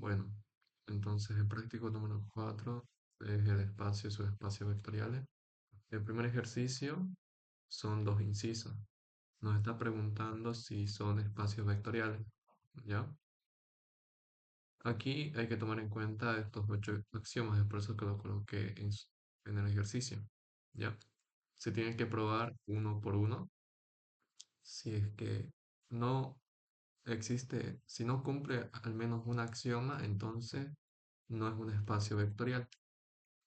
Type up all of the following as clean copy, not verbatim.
Bueno, entonces el práctico número 4 es el espacio y sus espacios vectoriales. El primer ejercicio son dos incisos. Nos está preguntando si son espacios vectoriales, ¿ya? Aquí hay que tomar en cuenta estos 8 axiomas, es por eso que lo coloqué en el ejercicio, ¿ya? Se tiene que probar uno por uno. Si es que no existe, si no cumple al menos un axioma, entonces no es un espacio vectorial.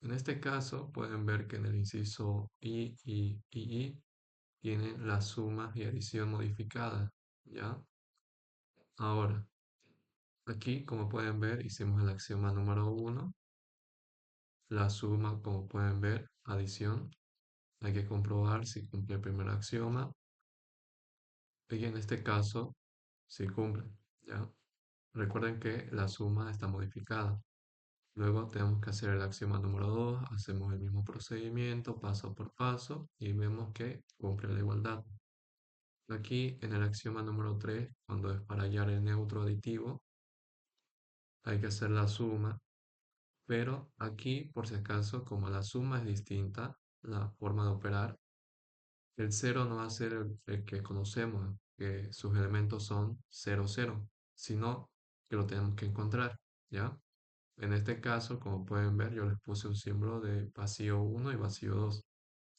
En este caso, pueden ver que en el inciso I tienen las sumas y adición modificada, ¿ya? Ahora, aquí, como pueden ver, hicimos el axioma número 1, la suma, como pueden ver, adición. Hay que comprobar si cumple el primer axioma, y en este caso, si cumple, ¿ya? Recuerden que la suma está modificada. Luego tenemos que hacer el axioma número 2, hacemos el mismo procedimiento paso por paso y vemos que cumple la igualdad. Aquí en el axioma número 3, cuando es para hallar el neutro aditivo, hay que hacer la suma, pero aquí por si acaso, como la suma es distinta, la forma de operar, el cero no va a ser el que conocemos, que sus elementos son 0, 0, sino que lo tenemos que encontrar, ¿ya? En este caso, como pueden ver, yo les puse un símbolo de vacío 1 y vacío 2.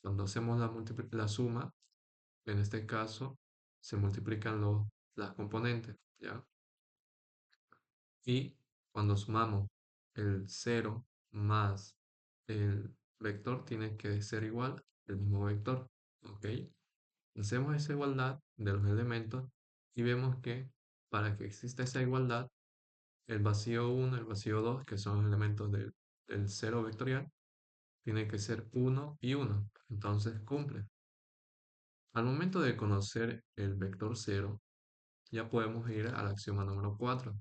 Cuando hacemos la suma, en este caso, se multiplican las componentes, ¿ya? Y cuando sumamos el 0 más el vector, tiene que ser igual el mismo vector, ¿ok? Hacemos esa igualdad de los elementos y vemos que para que exista esa igualdad, el vacío 1, el vacío 2, que son los elementos del 0 vectorial, tiene que ser 1 y 1. Entonces cumple. Al momento de conocer el vector 0, ya podemos ir al axioma número 4.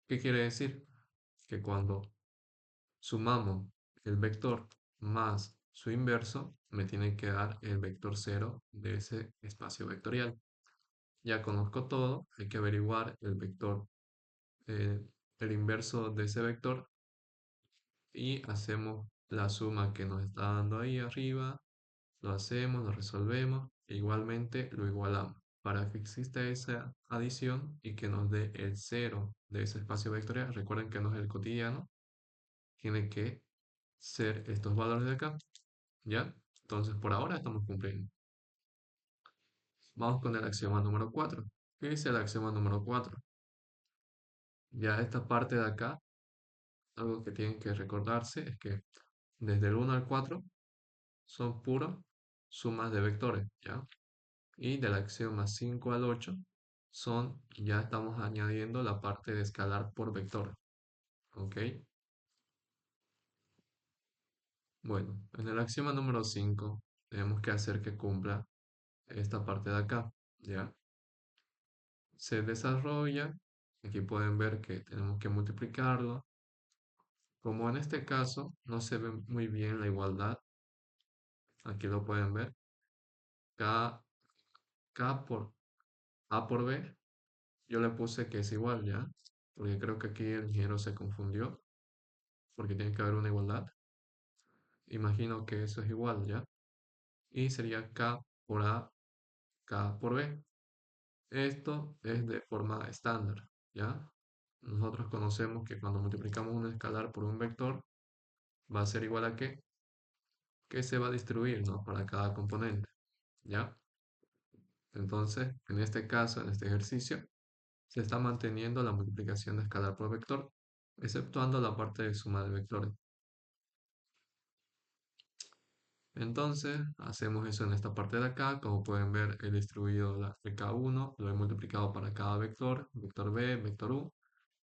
¿Qué quiere decir? Que cuando sumamos el vector más su inverso, me tiene que dar el vector 0 de ese espacio vectorial. Ya conozco todo, hay que averiguar el vector, eh, el inverso de ese vector y hacemos la suma que nos está dando ahí arriba, lo hacemos, lo resolvemos e igualmente lo igualamos. Para que exista esa adición y que nos dé el 0 de ese espacio vectorial, recuerden que no es el cotidiano, tiene que ser estos valores de acá, ¿ya? Entonces por ahora estamos cumpliendo. Vamos con el axioma número 4. ¿Qué dice el axioma número 4? Ya esta parte de acá, algo que tienen que recordarse es que desde el 1 al 4 son puras sumas de vectores, ¿ya? Y del axioma 5 al 8 ya estamos añadiendo la parte de escalar por vector, ¿ok? Bueno, en el axioma número 5 tenemos que hacer que cumpla esta parte de acá, ¿ya? Se desarrolla, aquí pueden ver que tenemos que multiplicarlo. Como en este caso no se ve muy bien la igualdad, aquí lo pueden ver, K, K por A por B, yo le puse que es igual, ¿ya? Porque creo que aquí el ingeniero se confundió, porque tiene que haber una igualdad. Imagino que eso es igual, ¿ya? Y sería K por A, K por B. Esto es de forma estándar, ¿ya? Nosotros conocemos que cuando multiplicamos un escalar por un vector, va a ser igual a qué? Que se va a distribuir, ¿no? Para cada componente, ¿ya? Entonces, en este caso, en este ejercicio, se está manteniendo la multiplicación de escalar por vector, exceptuando la parte de suma de vectores. Entonces, hacemos eso en esta parte de acá. Como pueden ver, he distribuido el K1, lo he multiplicado para cada vector, vector B, vector U,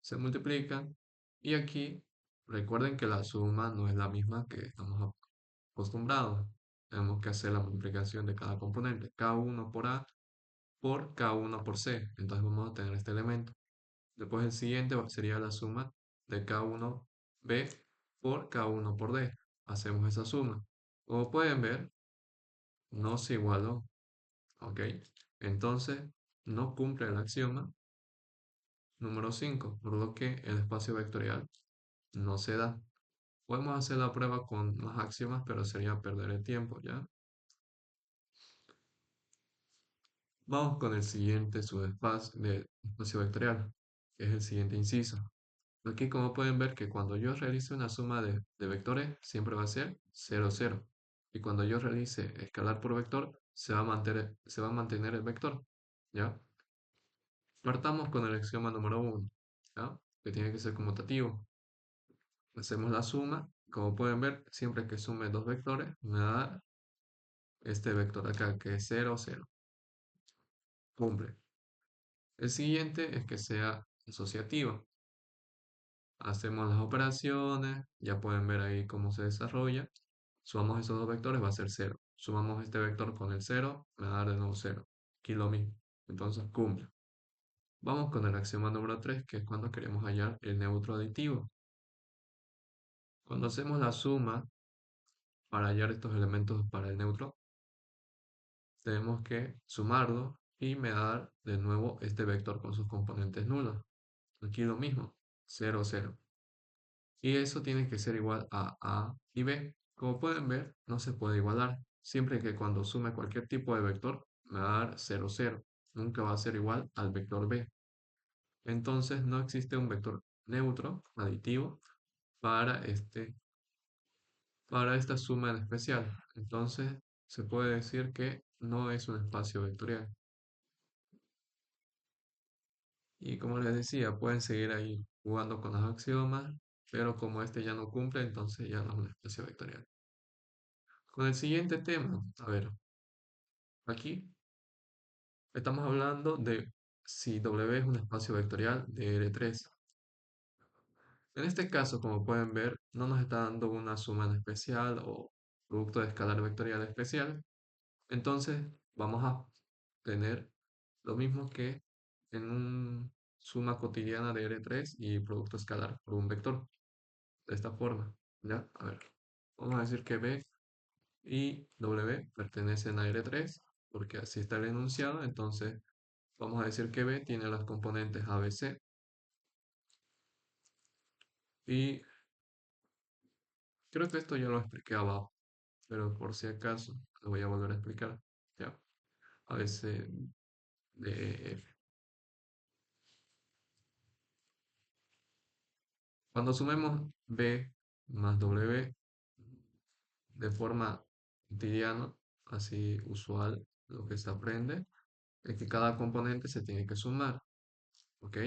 se multiplican. Y aquí, recuerden que la suma no es la misma que estamos acostumbrados. Tenemos que hacer la multiplicación de cada componente, K1 por A por K1 por C. Entonces vamos a tener este elemento. Después el siguiente sería la suma de K1B por K1 por D. Hacemos esa suma. Como pueden ver, no se igualó, ¿ok? Entonces, no cumple el axioma número 5, por lo que el espacio vectorial no se da. Podemos hacer la prueba con más axiomas, pero sería perder el tiempo, ¿ya? Vamos con el siguiente subespacio de espacio vectorial, que es el siguiente inciso. Aquí como pueden ver que cuando yo realice una suma de vectores, siempre va a ser 0, 0. Y cuando yo realice escalar por vector, se va a mantener el vector, ¿ya? Partamos con el axioma número 1, ¿ya? Que tiene que ser conmutativo. Hacemos la suma. Como pueden ver, siempre que sume dos vectores, me va a dar este vector acá, que es 0, 0. Cumple. El siguiente es que sea asociativo. Hacemos las operaciones, ya pueden ver ahí cómo se desarrolla. Sumamos esos dos vectores, va a ser 0. Sumamos este vector con el 0, me va a dar de nuevo 0. Aquí lo mismo. Entonces cumple. Vamos con el axioma número 3, que es cuando queremos hallar el neutro aditivo. Cuando hacemos la suma para hallar estos elementos para el neutro, tenemos que sumarlo y me va a dar de nuevo este vector con sus componentes nulos. Aquí lo mismo, 0, 0. Y eso tiene que ser igual a A y B. Como pueden ver, no se puede igualar. Siempre que cuando sume cualquier tipo de vector, me va a dar 0, 0. Nunca va a ser igual al vector B. Entonces no existe un vector neutro, aditivo, para, para esta suma en especial. Entonces se puede decir que no es un espacio vectorial. Y como les decía, pueden seguir ahí jugando con los axiomas, pero como este ya no cumple, entonces ya no es un espacio vectorial. Con el siguiente tema, a ver, aquí estamos hablando de si W es un espacio vectorial de R3. En este caso, como pueden ver, no nos está dando una suma en especial o producto de escalar vectorial especial. Entonces, vamos a tener lo mismo que en una suma cotidiana de R3 y producto escalar por un vector. De esta forma, ¿ya? A ver, vamos a decir que B y W pertenecen a R3, porque así está el enunciado. Entonces, vamos a decir que B tiene las componentes ABC y creo que esto ya lo expliqué abajo, pero por si acaso lo voy a volver a explicar. Ya, ABC de F. Cuando sumemos B más W de forma cotidiana, así usual, lo que se aprende es que cada componente se tiene que sumar, ¿ok?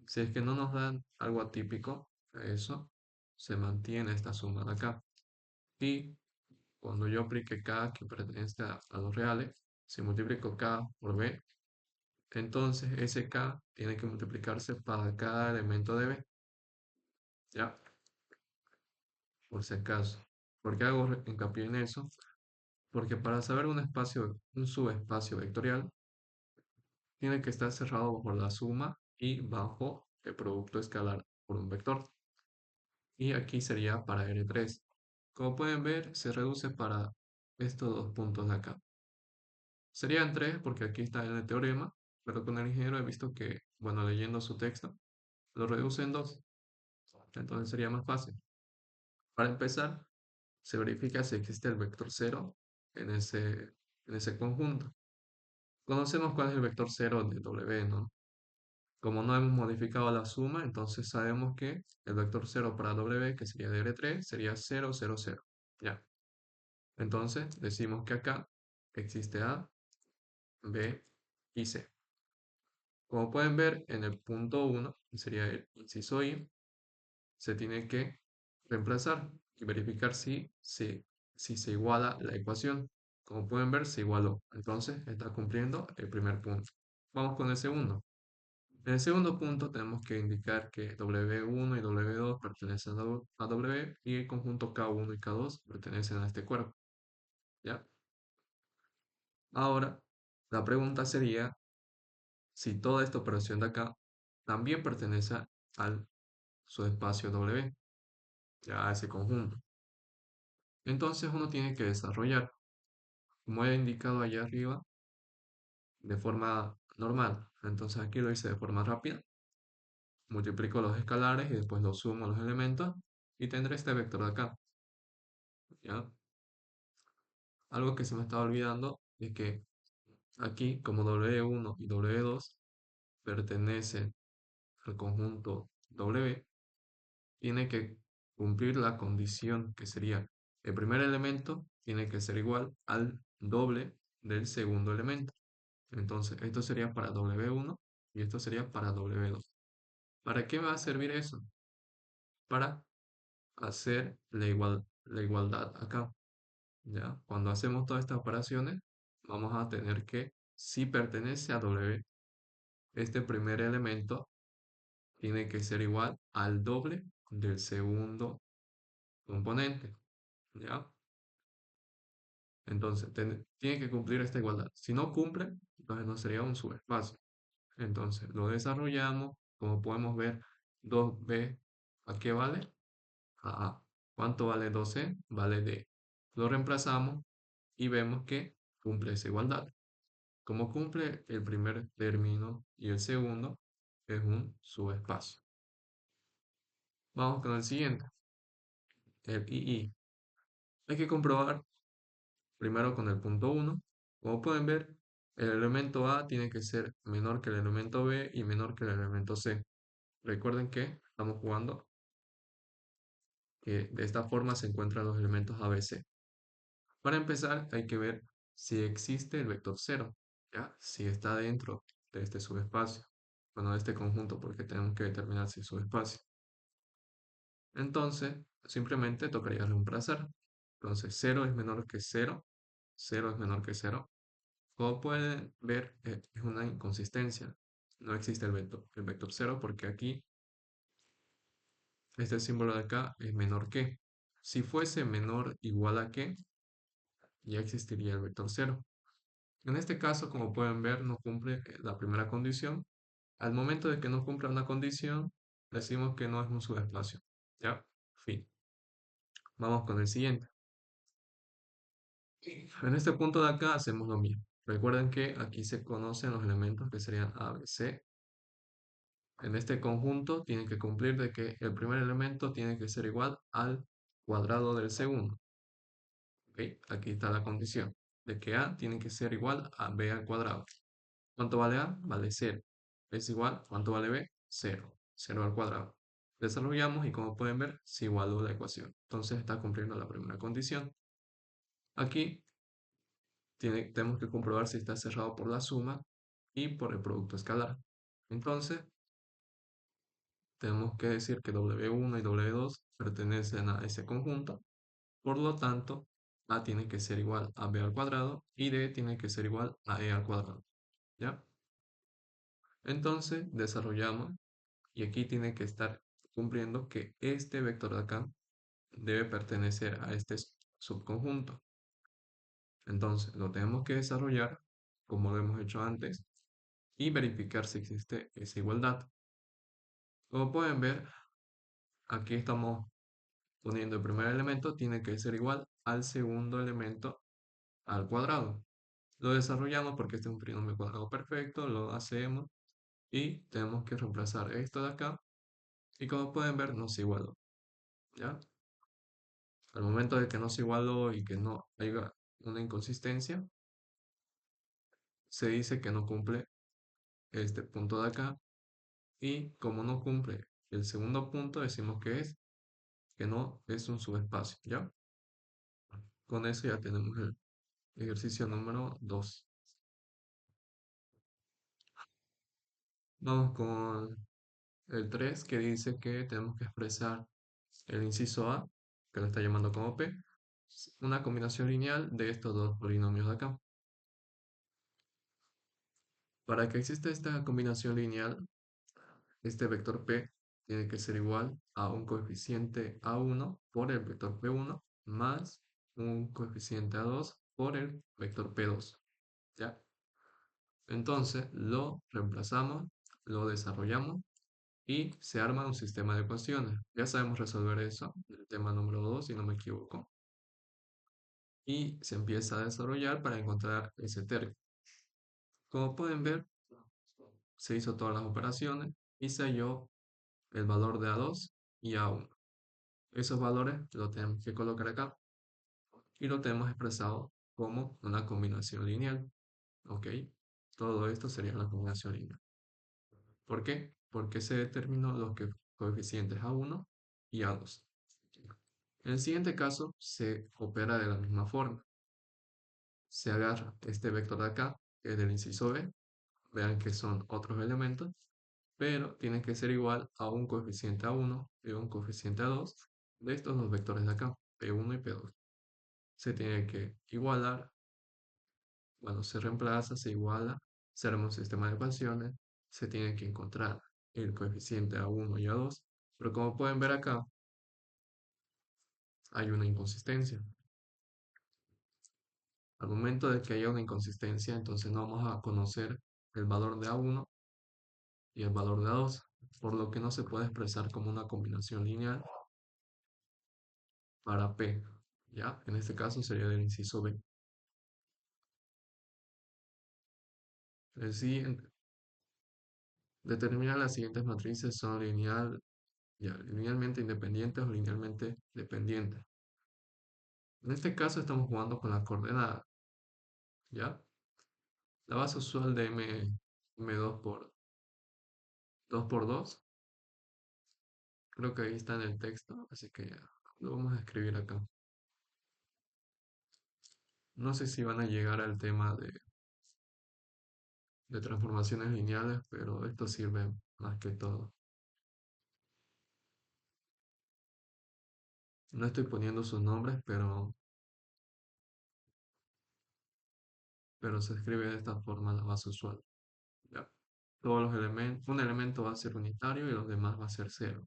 Si es que no nos dan algo atípico, eso se mantiene esta suma de acá. Y cuando yo aplique K que pertenece a los reales, si multiplico K por B, entonces ese K tiene que multiplicarse para cada elemento de B. ¿Ya? Por si acaso. ¿Por qué hago hincapié en eso? Porque para saber un subespacio vectorial, tiene que estar cerrado bajo la suma y bajo el producto escalar por un vector. Y aquí sería para R3. Como pueden ver, se reduce para estos dos puntos de acá. Serían tres porque aquí está en el teorema, pero con el ingeniero he visto que, bueno, leyendo su texto, lo reduce en dos. Entonces sería más fácil. Para empezar, se verifica si existe el vector cero en ese conjunto. Conocemos cuál es el vector cero de W, ¿no? Como no hemos modificado la suma, entonces sabemos que el vector cero para W, que sería de R3, sería 0, 0, 0. Ya. Entonces decimos que acá existe A, B y C. Como pueden ver, en el punto 1, que sería el inciso I, se tiene que reemplazar y verificar si se iguala la ecuación. Como pueden ver, se igualó. Entonces está cumpliendo el primer punto. Vamos con el segundo. En el segundo punto tenemos que indicar que W1 y W2 pertenecen a W y el conjunto K1 y K2 pertenecen a este cuerpo. ¿Ya? Ahora, la pregunta sería si toda esta operación de acá también pertenece al subespacio W, ya a ese conjunto. Entonces uno tiene que desarrollar, como he indicado allá arriba, de forma normal. Entonces aquí lo hice de forma rápida. multiplico los escalares y después los sumo a los elementos y tendré este vector de acá, ¿ya? Algo que se me estaba olvidando es que aquí, como W1 y W2 pertenecen al conjunto W, tiene que cumplir la condición que sería el primer elemento tiene que ser igual al doble del segundo elemento. Entonces, esto sería para W1 y esto sería para W2. ¿Para qué va a servir eso? Para hacer la igualdad acá. ¿Ya? Cuando hacemos todas estas operaciones, vamos a tener que, si pertenece a W, este primer elemento tiene que ser igual al doble del segundo componente. ¿Ya? Entonces, tiene que cumplir esta igualdad. Si no cumple, entonces no sería un subespacio. Entonces, lo desarrollamos. Como podemos ver, 2b, ¿a qué vale? A A. ¿Cuánto vale 2c? Vale D. Lo reemplazamos y vemos que cumple esa igualdad. Como cumple el primer término y el segundo, es un subespacio. Vamos con el siguiente, el II. Hay que comprobar primero con el punto 1. Como pueden ver, el elemento A tiene que ser menor que el elemento B y menor que el elemento C. Recuerden que estamos jugando que de esta forma se encuentran los elementos A, B, C. Para empezar, hay que ver si existe el vector 0, ¿ya? Si está dentro de este subespacio. Bueno, de este conjunto, porque tenemos que determinar si es subespacio. Entonces, simplemente tocaría reemplazar. Entonces, 0 es menor que 0, 0 es menor que 0. Como pueden ver, es una inconsistencia. No existe el vector 0 porque aquí, este símbolo de acá es menor que. Si fuese menor igual a que, ya existiría el vector 0. En este caso, como pueden ver, no cumple la primera condición. Al momento de que no cumpla una condición, decimos que no es un subespacio. ¿Ya? Fin. Vamos con el siguiente. En este punto de acá hacemos lo mismo. Recuerden que aquí se conocen los elementos que serían A, B, C. En este conjunto tiene que cumplir de que el primer elemento tiene que ser igual al cuadrado del segundo. ¿Ok? Aquí está la condición de que A tiene que ser igual a B al cuadrado. ¿Cuánto vale A? Vale 0. Es igual, ¿cuánto vale B? 0. 0 al cuadrado. Desarrollamos y como pueden ver, se igualó la ecuación. Entonces está cumpliendo la primera condición. Aquí tenemos que comprobar si está cerrado por la suma y por el producto escalar. Entonces, tenemos que decir que W1 y W2 pertenecen a ese conjunto. Por lo tanto, A tiene que ser igual a B al cuadrado y D tiene que ser igual a E al cuadrado. ¿Ya? Entonces, desarrollamos y aquí tiene que estar cumpliendo que este vector de acá debe pertenecer a este subconjunto. Entonces, lo tenemos que desarrollar como lo hemos hecho antes y verificar si existe esa igualdad. Como pueden ver, aquí estamos poniendo el primer elemento, tiene que ser igual al segundo elemento al cuadrado. Lo desarrollamos porque este es un trinomio cuadrado perfecto, lo hacemos y tenemos que reemplazar esto de acá y como pueden ver no se igualó, ¿ya? Al momento de que no se igualó y que no haya una inconsistencia, se dice que no cumple este punto de acá y como no cumple el segundo punto decimos que no es un subespacio, ¿ya? Con eso ya tenemos el ejercicio número 2. Vamos con el 3 que dice que tenemos que expresar el inciso A, que lo está llamando como P, una combinación lineal de estos dos polinomios de acá. Para que exista esta combinación lineal, este vector P tiene que ser igual a un coeficiente A1 por el vector P1 más un coeficiente A2 por el vector P2. ¿Ya? Entonces lo reemplazamos, lo desarrollamos y se arma un sistema de ecuaciones. Ya sabemos resolver eso, el tema número 2, si no me equivoco. Y se empieza a desarrollar para encontrar ese término. Como pueden ver, se hizo todas las operaciones y se halló el valor de A2 y A1. Esos valores los tenemos que colocar acá y lo tenemos expresado como una combinación lineal. ¿Ok? Todo esto sería una combinación lineal. ¿Por qué? Porque se determinó los coeficientes A1 y A2. En el siguiente caso se opera de la misma forma. Se agarra este vector de acá, que es del inciso B, vean que son otros elementos, pero tiene que ser igual a un coeficiente A1 y un coeficiente A2 de estos dos vectores de acá, P1 y P2. Se tiene que igualar, bueno, se reemplaza, se iguala, se arma un sistema de ecuaciones, se tiene que encontrar el coeficiente A1 y A2, pero como pueden ver acá, hay una inconsistencia. Al momento de que haya una inconsistencia, entonces no vamos a conocer el valor de A1 y el valor de A2, por lo que no se puede expresar como una combinación lineal para P, ¿ya? En este caso sería del inciso B. El siguiente, determina las siguientes matrices son linealmente independientes o linealmente dependientes. En este caso estamos jugando con la coordenada, ¿ya? La base usual de M2 por 2 por 2, creo que ahí está en el texto, así que ya lo vamos a escribir acá. No sé si van a llegar al tema de transformaciones lineales, pero esto sirve más que todo. No estoy poniendo sus nombres, pero se escribe de esta forma la base usual. ¿Ya? Todos los elementos, un elemento va a ser unitario y los demás va a ser cero,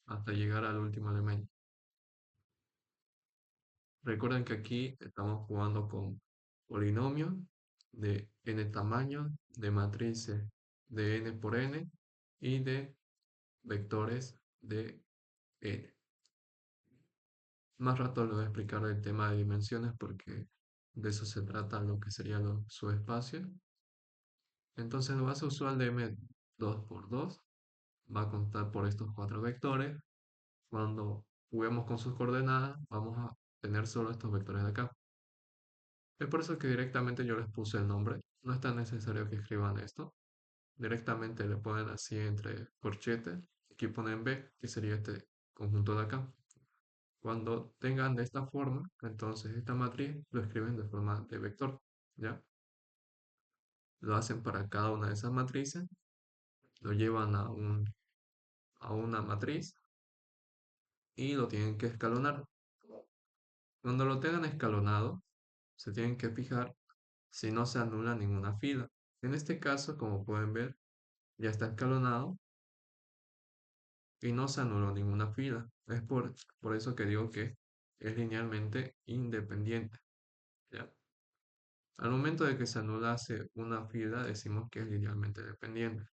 hasta llegar al último elemento. Recuerden que aquí estamos jugando con polinomios de n tamaño, de matrices de n por n y de vectores de n. Más rato les voy a explicar el tema de dimensiones porque de eso se trata lo que sería los subespacios. Entonces la base usual de M2 por 2 va a contar por estos cuatro vectores. Cuando juguemos con sus coordenadas, vamos a tener solo estos vectores de acá. Es por eso que directamente yo les puse el nombre. No es tan necesario que escriban esto. Directamente le ponen así entre corchetes. Aquí ponen B, que sería este conjunto de acá. Cuando tengan de esta forma, entonces esta matriz lo escriben de forma de vector, ¿ya? Lo hacen para cada una de esas matrices, lo llevan a una matriz y lo tienen que escalonar. Cuando lo tengan escalonado, se tienen que fijar si no se anula ninguna fila. En este caso, como pueden ver, ya está escalonado y no se anuló ninguna fila. Es por eso que digo que es linealmente independiente, ¿ya? Al momento de que se anulase una fila, decimos que es linealmente dependiente.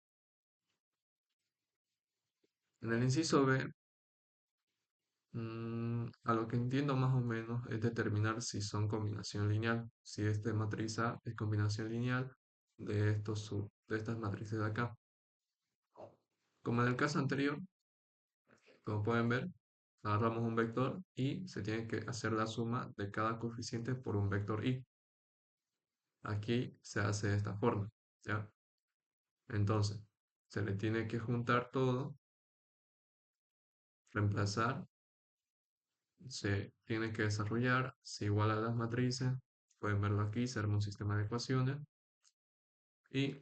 En el inciso B, a lo que entiendo más o menos es determinar si son combinación lineal, si esta matriz A es combinación lineal de estas matrices de acá. Como en el caso anterior, como pueden ver, agarramos un vector y se tiene que hacer la suma de cada coeficiente por un vector y. Aquí se hace de esta forma, ¿ya? Entonces, se le tiene que juntar todo, reemplazar, se tiene que desarrollar, se iguala a las matrices, pueden verlo aquí, se arma un sistema de ecuaciones y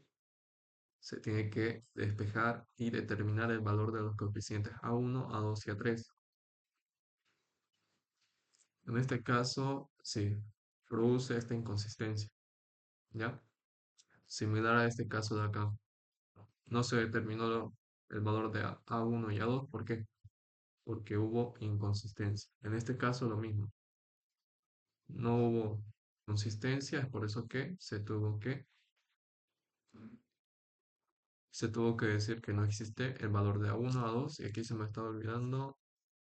se tiene que despejar y determinar el valor de los coeficientes A1, A2 y A3. En este caso, sí, produce esta inconsistencia, ¿ya? Similar a este caso de acá. No se determinó el valor de A1 y A2, ¿por qué? Porque hubo inconsistencia. En este caso lo mismo. No hubo consistencia, es por eso que se tuvo que decir que no existe el valor de A1, A2, y aquí se me estaba olvidando,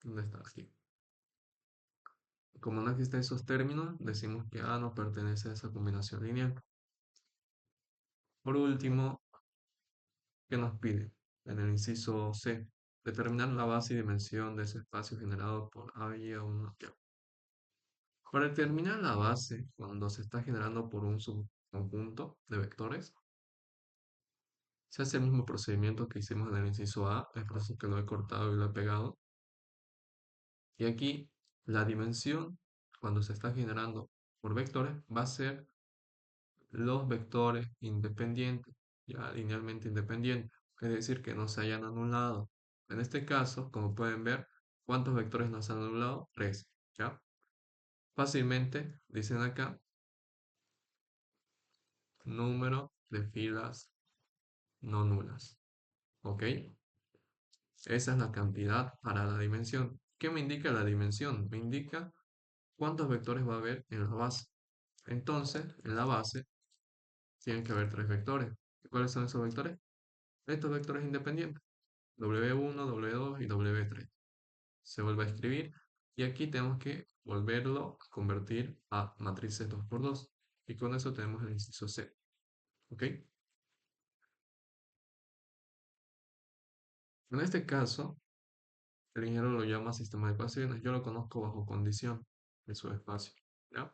¿dónde está? Aquí. Como no existen esos términos, decimos que A no pertenece a esa combinación lineal. Por último, ¿qué nos pide? En el inciso C, determinar la base y dimensión de ese espacio generado por A y A1. Ya. Para determinar la base, cuando se está generando por un subconjunto de vectores, se hace el mismo procedimiento que hicimos en el inciso A, es por eso que lo he cortado y lo he pegado. Y aquí la dimensión, cuando se está generando por vectores, va a ser los vectores independientes, ya linealmente independientes, es decir, que no se hayan anulado. En este caso, como pueden ver, ¿cuántos vectores nos han anulado? 3, ¿ya? Fácilmente, dicen acá, número de filas no nulas, ¿ok? Esa es la cantidad para la dimensión. ¿Qué me indica la dimensión? Me indica cuántos vectores va a haber en la base. Entonces, en la base tienen que haber 3 vectores. ¿Cuáles son esos vectores? Estos vectores independientes, W1, W2 y W3. Se vuelve a escribir y aquí tenemos que volverlo a convertir a matrices 2 por 2. Y con eso tenemos el inciso C. ¿Ok? En este caso, el ingeniero lo llama sistema de ecuaciones. Yo lo conozco bajo condición de su espacio. ¿Ya?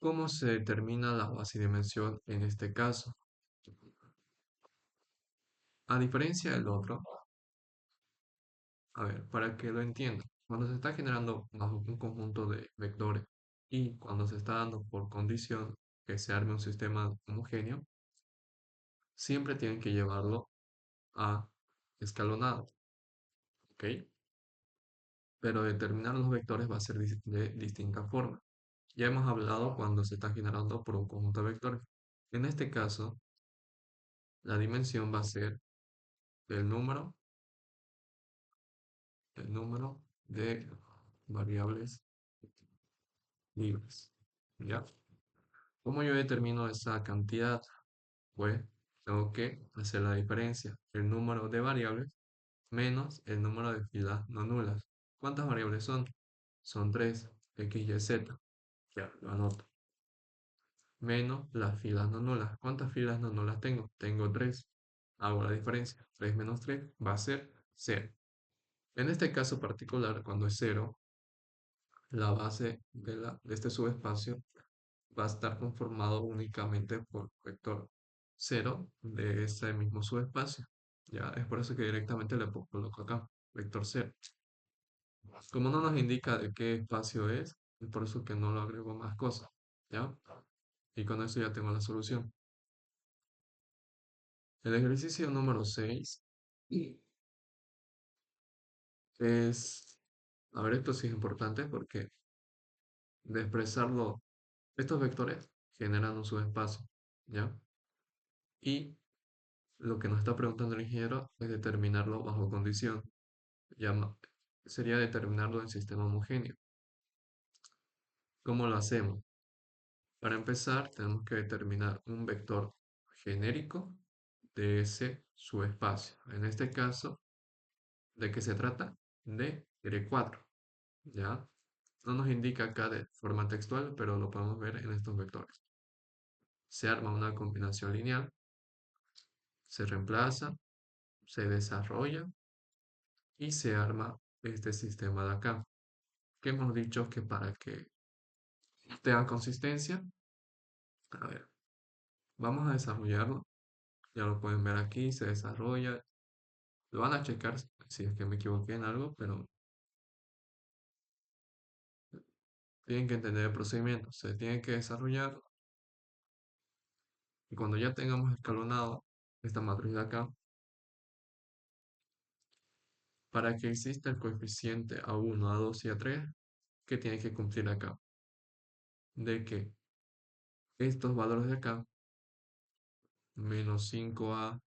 ¿Cómo se determina la base y dimensión en este caso? A diferencia del otro, a ver, para que lo entiendan, cuando se está generando bajo un conjunto de vectores y cuando se está dando por condición que se arme un sistema homogéneo, siempre tienen que llevarlo a escalonado, ¿ok? Pero determinar los vectores va a ser de distinta forma. Ya hemos hablado cuando se está generando por un conjunto de vectores. En este caso, la dimensión va a ser el número de variables libres. ¿Ya? ¿Cómo yo determino esa cantidad? Pues tengo que hacer la diferencia, el número de variables menos el número de filas no nulas. ¿Cuántas variables son? Son 3, x, y, z. Ya, lo anoto. Menos las filas no nulas. ¿Cuántas filas no nulas tengo? Tengo 3. Hago la diferencia. 3 menos 3 va a ser 0. En este caso particular, cuando es 0, la base de este subespacio va a estar conformado únicamente por vector 0 de ese mismo subespacio. Ya, es por eso que directamente le coloco acá, vector 0. Como no nos indica de qué espacio es por eso que no lo agrego más cosas. ¿Ya? Y con eso ya tengo la solución. El ejercicio número 6 es, a ver, esto sí es importante porque de expresarlo, estos vectores generan un subespacio, ¿ya? Y lo que nos está preguntando el ingeniero es determinarlo bajo condición. Llama, sería determinarlo en sistema homogéneo. ¿Cómo lo hacemos? Para empezar, tenemos que determinar un vector genérico de ese subespacio. En este caso, ¿de qué se trata? De R4, ¿ya? No nos indica acá de forma textual, pero lo podemos ver en estos vectores. Se arma una combinación lineal, se reemplaza, se desarrolla y se arma este sistema de acá. Que hemos dicho que para que tenga consistencia, a ver, vamos a desarrollarlo. Ya lo pueden ver aquí, se desarrolla. Lo van a checar si es que me equivoqué en algo, pero tienen que entender el procedimiento. Se tiene que desarrollar y cuando ya tengamos escalonado esta matriz de acá, para que exista el coeficiente A1, A2 y A3, ¿qué tiene que cumplir acá? De que estos valores de acá, menos 5A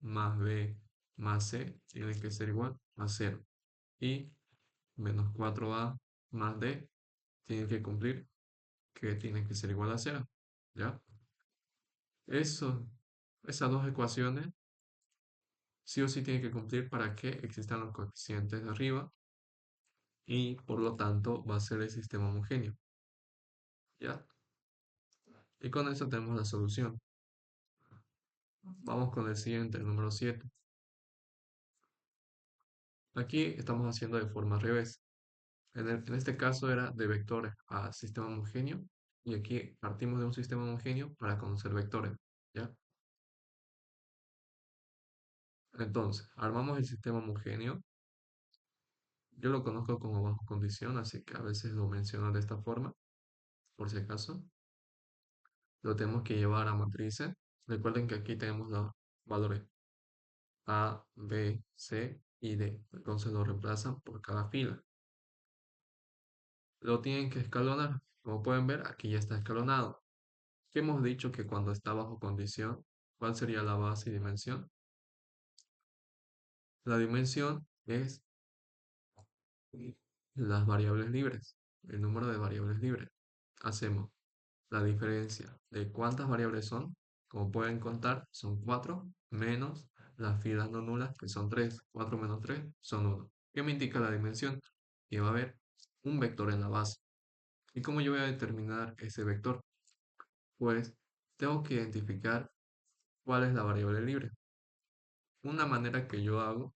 más B más C, tienen que ser igual a 0. Y menos 4A más D tiene que cumplir que tiene que ser igual a 0. ¿Ya? Eso, esas dos ecuaciones sí o sí tienen que cumplir para que existan los coeficientes de arriba y por lo tanto va a ser el sistema homogéneo. ¿Ya? Y con eso tenemos la solución. Vamos con el siguiente, el número 7. Aquí estamos haciendo de forma al revés. En este caso era de vectores a sistema homogéneo y aquí partimos de un sistema homogéneo para conocer vectores, ¿ya? Entonces, armamos el sistema homogéneo. Yo lo conozco como bajo condición, así que a veces lo menciono de esta forma, por si acaso. Lo tenemos que llevar a matrices. Recuerden que aquí tenemos los valores A, B, C y D. Entonces lo reemplazan por cada fila. Lo tienen que escalonar. Como pueden ver, aquí ya está escalonado. ¿Qué hemos dicho que cuando está bajo condición? ¿Cuál sería la base y dimensión? La dimensión es las variables libres, el número de variables libres. Hacemos la diferencia de cuántas variables son. Como pueden contar, son 4 menos las filas no nulas, que son 3. 4 menos 3 son 1. ¿Qué me indica la dimensión? Que va a haber un vector en la base. ¿Y cómo yo voy a determinar ese vector? Pues tengo que identificar cuál es la variable libre. Una manera que yo hago,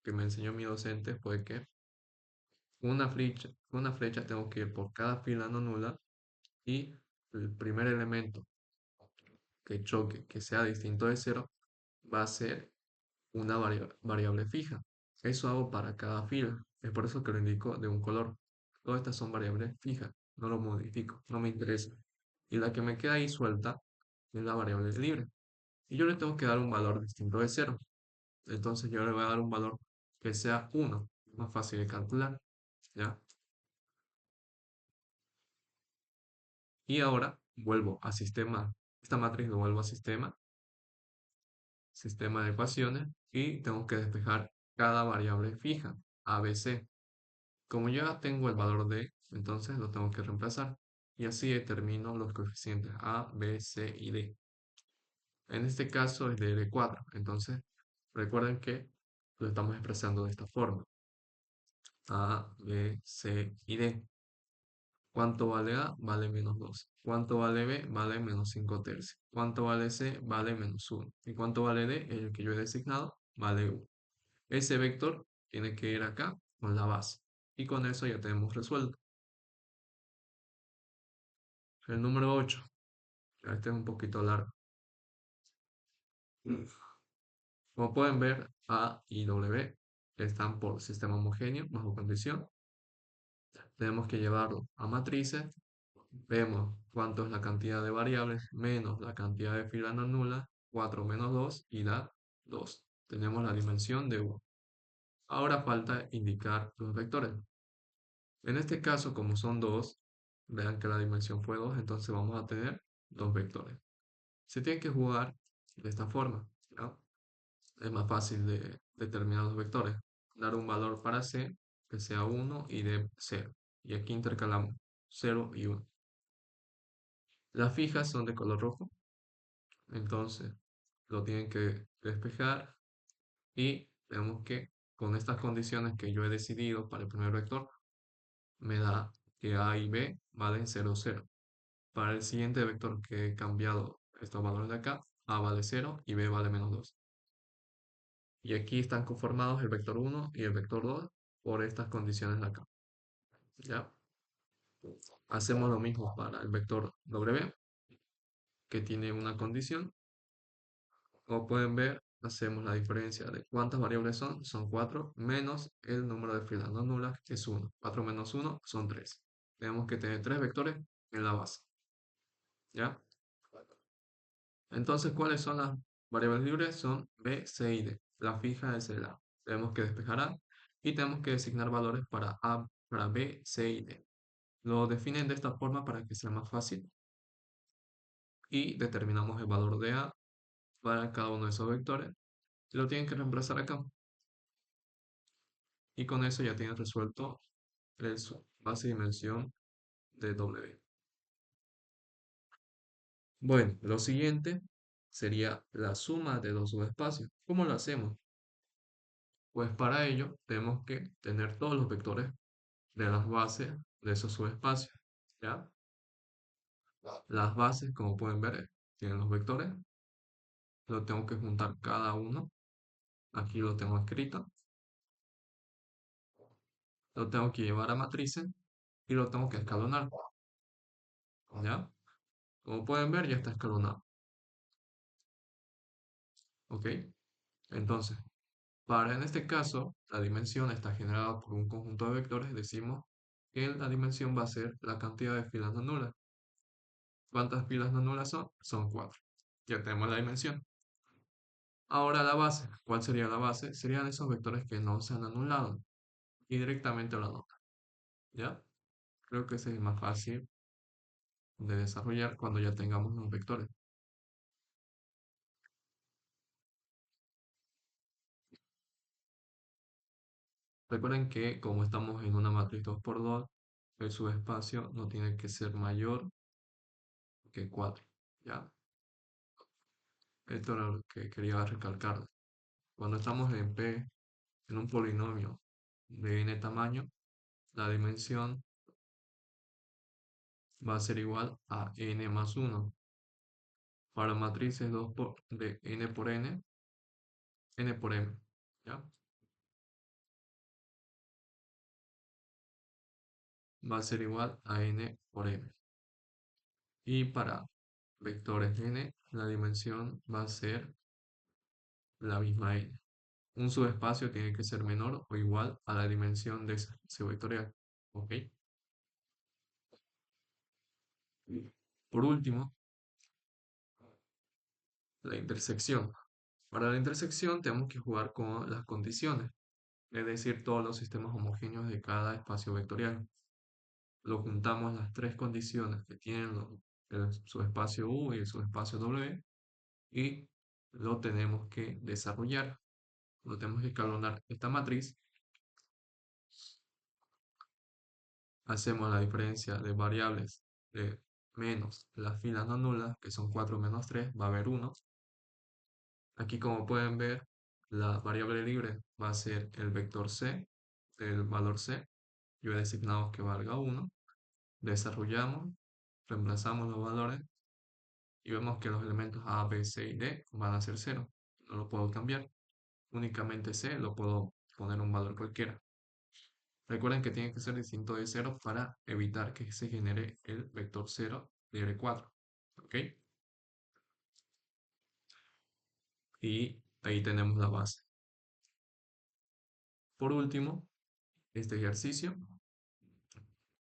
que me enseñó mi docente, fue que una flecha tengo que ir por cada fila no nula y el primer elemento que choque, que sea distinto de cero, va a ser una variable fija. Eso hago para cada fila. Es por eso que lo indico de un color. Todas estas son variables fijas. No lo modifico. No me interesa. Y la que me queda ahí suelta es la variable libre. Y yo le tengo que dar un valor distinto de cero. Entonces yo le voy a dar un valor que sea 1. Más fácil de calcular. ¿Ya? Y ahora vuelvo a sistema. Esta matriz lo vuelvo a sistema. Sistema de ecuaciones. Y tengo que despejar cada variable fija. A, B, C. Como ya tengo el valor de, entonces lo tengo que reemplazar. Y así determino los coeficientes A, B, C y D. En este caso es de D4. Entonces, recuerden que lo estamos expresando de esta forma. A, B, C y D. ¿Cuánto vale A? Vale menos 2. ¿Cuánto vale B? Vale menos 5 tercios. ¿Cuánto vale C? Vale menos 1. ¿Y cuánto vale D? El que yo he designado, vale 1. Ese vector tiene que ir acá con la base. Y con eso ya tenemos resuelto. El número 8. Este es un poquito largo. Como pueden ver, A y W están por sistema homogéneo bajo condición. Tenemos que llevarlo a matrices. Vemos cuánto es la cantidad de variables menos la cantidad de filas no nulas. 4 menos 2 y da 2. Tenemos la dimensión de 1. Ahora falta indicar los vectores. En este caso, como son 2, vean que la dimensión fue 2, entonces vamos a tener dos vectores. Se tiene que jugar de esta forma, ¿no? Es más fácil de determinar los vectores. Dar un valor para C que sea 1 y de 0. Y aquí intercalamos 0 y 1. Las fijas son de color rojo, entonces lo tienen que despejar y vemos que con estas condiciones que yo he decidido para el primer vector, me da que A y B valen 0, 0. Para el siguiente vector que he cambiado estos valores de acá, A vale 0 y B vale menos 2. Y aquí están conformados el vector 1 y el vector 2 por estas condiciones de acá. ¿Ya? Hacemos lo mismo para el vector W, que tiene una condición. Como pueden ver, hacemos la diferencia de cuántas variables son. Son 4 menos el número de filas no nulas, que es 1. 4 menos 1 son 3. Tenemos que tener 3 vectores en la base. ¿Ya? Entonces, ¿cuáles son las variables libres? Son B, C y D. La fija es el A. Tenemos que despejar A y tenemos que designar valores para A, para B, C y D. Lo definen de esta forma para que sea más fácil y determinamos el valor de A para cada uno de esos vectores. Lo tienen que reemplazar acá y con eso ya tienen resuelto el base y dimensión de W. Bueno, lo siguiente sería la suma de dos subespacios. ¿Cómo lo hacemos? Pues para ello tenemos que tener todos los vectores de las bases de esos subespacios. ¿Ya? Las bases, como pueden ver, tienen los vectores. Lo tengo que juntar cada uno. Aquí lo tengo escrito. lo tengo que llevar a matrices y lo tengo que escalonar, ¿ya? Como pueden ver, ya está escalonado, ¿ok? Entonces, para en este caso, la dimensión está generada por un conjunto de vectores, decimos que la dimensión va a ser la cantidad de filas no nulas. ¿Cuántas filas no nulas son? Son 4. Ya tenemos la dimensión. Ahora la base. ¿Cuál sería la base? Serían esos vectores que no se han anulado y directamente lo anotan, ¿ya? Creo que ese es más fácil de desarrollar cuando ya tengamos los vectores. Recuerden que como estamos en una matriz 2 por 2, el subespacio no tiene que ser mayor que 4, ¿ya? Esto era lo que quería recalcar. Cuando estamos en P, en un polinomio de n tamaño, la dimensión va a ser igual a n más 1. Para matrices de n por n, n por m, ¿ya? Va a ser igual a n por m. Y para vectores n, la dimensión va a ser la misma n. Un subespacio tiene que ser menor o igual a la dimensión de ese vectorial. ¿Ok? Por último, la intersección. Para la intersección tenemos que jugar con las condiciones, es decir, todos los sistemas homogéneos de cada espacio vectorial. Lo juntamos las tres condiciones que tienen el subespacio U y el subespacio W y lo tenemos que desarrollar. Lo tenemos que escalonar esta matriz. Hacemos la diferencia de variables de menos las filas no nulas, que son 4 menos 3, va a haber 1. Aquí, como pueden ver, la variable libre va a ser el vector C, el valor C. Yo he designado que valga 1. Desarrollamos, reemplazamos los valores y vemos que los elementos A, B, C y D van a ser 0. No lo puedo cambiar. Únicamente C lo puedo poner un valor cualquiera. Recuerden que tiene que ser distinto de 0 para evitar que se genere el vector 0 libre 4. ¿Ok? Y ahí tenemos la base. Por último, este ejercicio,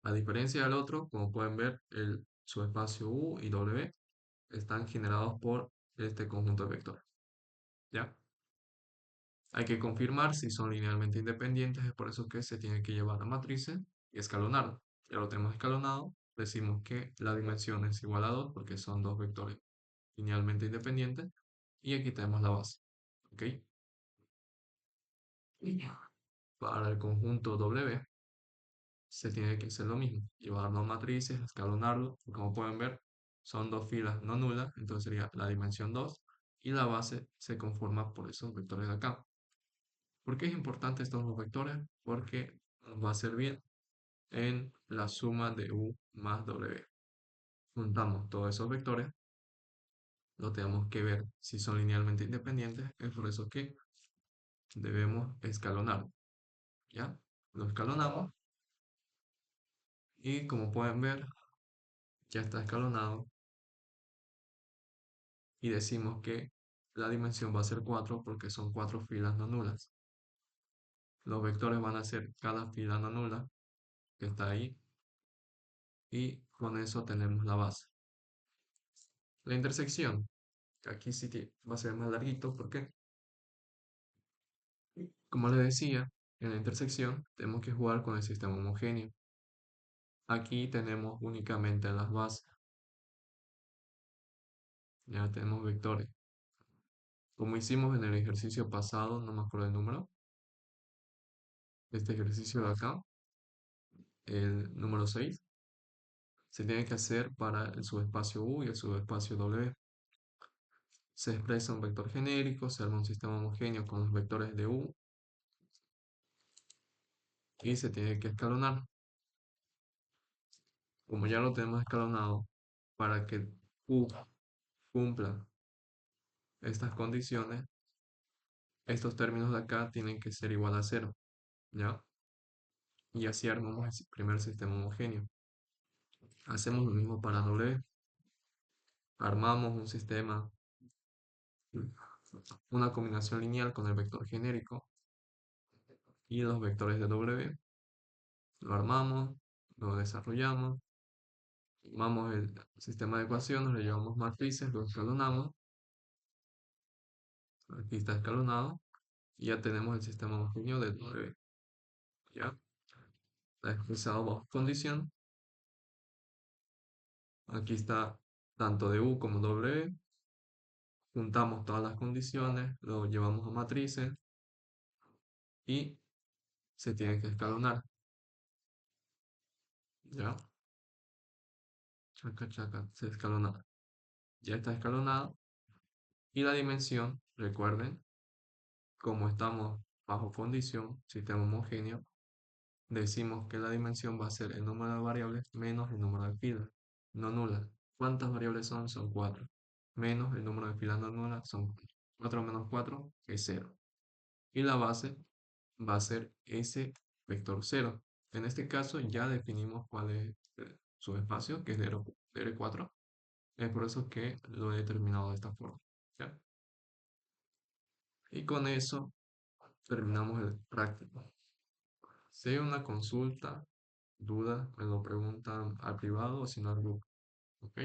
a diferencia del otro, como pueden ver, el subespacio U y W están generados por este conjunto de vectores. ¿Ya? Hay que confirmar si son linealmente independientes, es por eso que se tiene que llevar a matrices y escalonarlo. Ya lo tenemos escalonado, decimos que la dimensión es igual a 2 porque son dos vectores linealmente independientes y aquí tenemos la base. ¿Ok? Para el conjunto W se tiene que hacer lo mismo, llevarlo a matrices, escalonarlo, y como pueden ver son dos filas no nulas, entonces sería la dimensión 2 y la base se conforma por esos vectores de acá. ¿Por qué es importante estos dos vectores? Porque nos va a servir en la suma de U más W. Juntamos todos esos vectores, lo tenemos que ver si son linealmente independientes, es por eso que debemos escalonar. ¿Ya? Lo escalonamos y como pueden ver ya está escalonado y decimos que la dimensión va a ser 4 porque son 4 filas no nulas. Los vectores van a ser cada fila no nula que está ahí y con eso tenemos la base. La intersección, aquí sí va a ser más larguito porque, como les decía, en la intersección tenemos que jugar con el sistema homogéneo. Aquí tenemos únicamente las bases, ya tenemos vectores. Como hicimos en el ejercicio pasado, no me acuerdo el número, este ejercicio de acá, el número 6, se tiene que hacer para el subespacio U y el subespacio W. Se expresa un vector genérico, se arma un sistema homogéneo con los vectores de U y se tiene que escalonar. Como ya lo tenemos escalonado, para que U cumpla estas condiciones, estos términos de acá tienen que ser igual a 0, ¿ya? y así armamos el primer sistema homogéneo. Hacemos lo mismo para W, armamos un sistema, una combinación lineal con el vector genérico y los vectores de W, lo armamos, lo desarrollamos, armamos el sistema de ecuaciones, le llevamos matrices, lo escalonamos, aquí está escalonado, y ya tenemos el sistema homogéneo de W, ¿ya? Está expresado bajo condición, aquí está tanto de U como W, juntamos todas las condiciones, lo llevamos a matrices y se tiene que escalonar, ¿ya? Chaca, chaca, se escalona. Ya está escalonado. Y la dimensión, recuerden, como estamos bajo condición, sistema homogéneo, decimos que la dimensión va a ser el número de variables menos el número de filas, no nulas. ¿Cuántas variables son? Son 4. Menos el número de filas no nulas son 4 menos 4 es 0. Y la base va a ser ese vector 0. En este caso ya definimos cuál es su espacio, que es de R4. Es por eso que lo he determinado de esta forma. ¿Ya? Y con eso terminamos el práctico. Si hay una consulta, duda, me lo preguntan al privado o si no al grupo. ¿Ok?